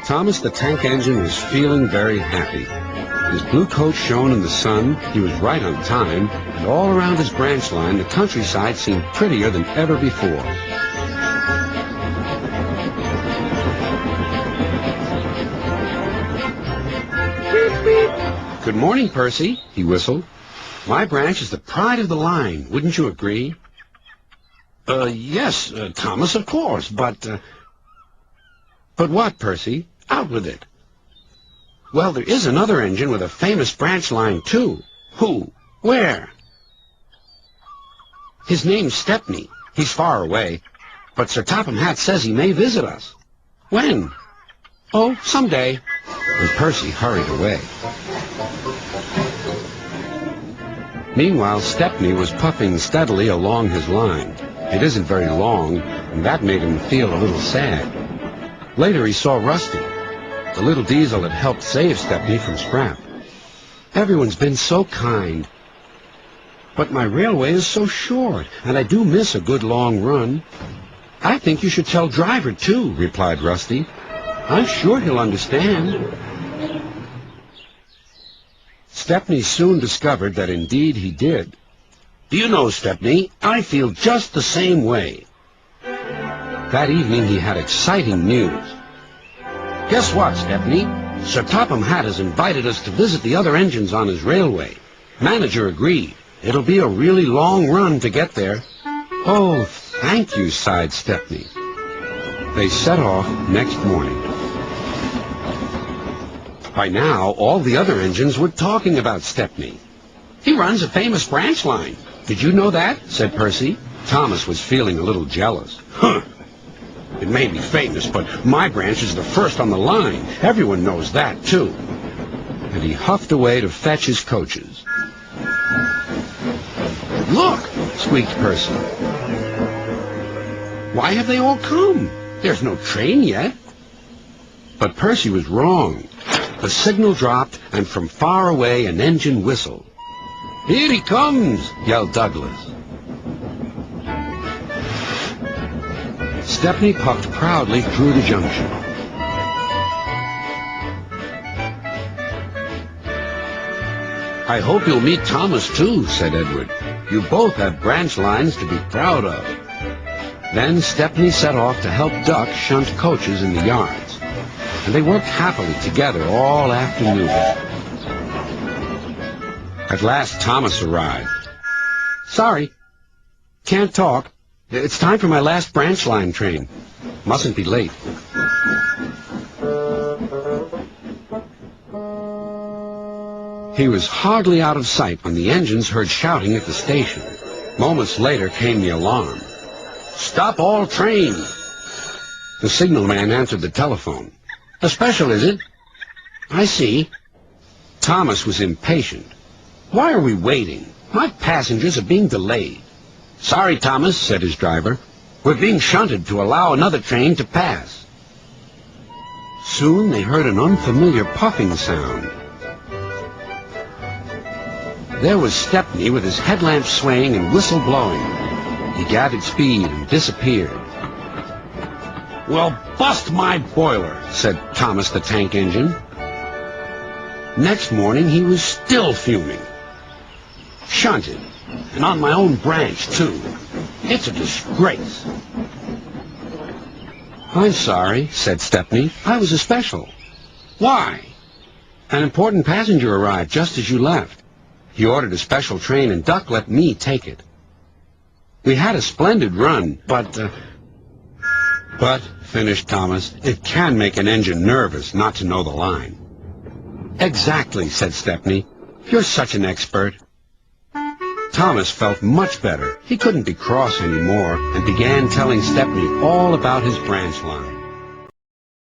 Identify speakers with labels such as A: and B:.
A: Thomas the Tank Engine was feeling very happy. His blue coat shone in the sun, he was right on time, and all around his branch line the countryside seemed prettier than ever before. "Good morning, Percy," he whistled. "My branch is the pride of the line, wouldn't you agree?" Yes, Thomas, of course, but... But what, Percy? Out with it." "Well, there is another engine with a famous branch line, too." "Who? Where?" "His name's Stepney. He's far away, but Sir Topham Hatt says he may visit us." "When?" "Oh, someday." And Percy hurried away. Meanwhile, Stepney was puffing steadily along his line. It isn't very long, and that made him feel a little sad. Later he saw Rusty, the little diesel that helped save Stepney from scrap. "Everyone's been so kind. But my railway is so short, and I do miss a good long run." "I think you should tell Driver, too," replied Rusty. "I'm sure he'll understand." Stepney soon discovered that indeed he did. "Do you know, Stepney, I feel just the same way." That evening he had exciting news. "Guess what, Stepney? Sir Topham Hatt has invited us to visit the other engines on his railway. Manager agreed. It'll be a really long run to get there." "Oh, thank you," sighed Stepney. They set off next morning. By now, all the other engines were talking about Stepney. "He runs a famous branch line. Did you know that?" said Percy. Thomas was feeling a little jealous. "Huh! It may be famous, but my branch is the first on the line. Everyone knows that, too." And he huffed away to fetch his coaches. "Look!" squeaked Percy. "Why have they all come? There's no train yet." But Percy was wrong. The signal dropped, and from far away an engine whistled. "Here he comes!" yelled Douglas. Stepney puffed proudly through the junction. "I hope you'll meet Thomas, too," said Edward. "You both have branch lines to be proud of." Then Stepney set off to help Duck shunt coaches in the yards, and they worked happily together all afternoon. At last Thomas arrived. "Sorry, can't talk. It's time for my last branch line train. Mustn't be late." He was hardly out of sight when the engines heard shouting at the station. Moments later came the alarm. "Stop all trains!" The signalman answered the telephone. "A special, is it?" "I see." Thomas was impatient. "Why are we waiting? My passengers are being delayed." "Sorry, Thomas," said his driver. "We're being shunted to allow another train to pass." Soon they heard an unfamiliar puffing sound. There was Stepney with his headlamp swaying and whistle blowing. He gathered speed and disappeared. "Well, bust my boiler," said Thomas the Tank Engine. Next morning he was still fuming. "Shunted, and on my own branch, too. It's a disgrace." "I'm sorry," said Stepney. "I was a special." "Why?" "An important passenger arrived just as you left. He ordered a special train, and Duck let me take it. We had a splendid run, but, finished Thomas, "it can make an engine nervous not to know the line." "Exactly," said Stepney. "You're such an expert." Thomas felt much better. He couldn't be cross anymore and began telling Stepney all about his branch line.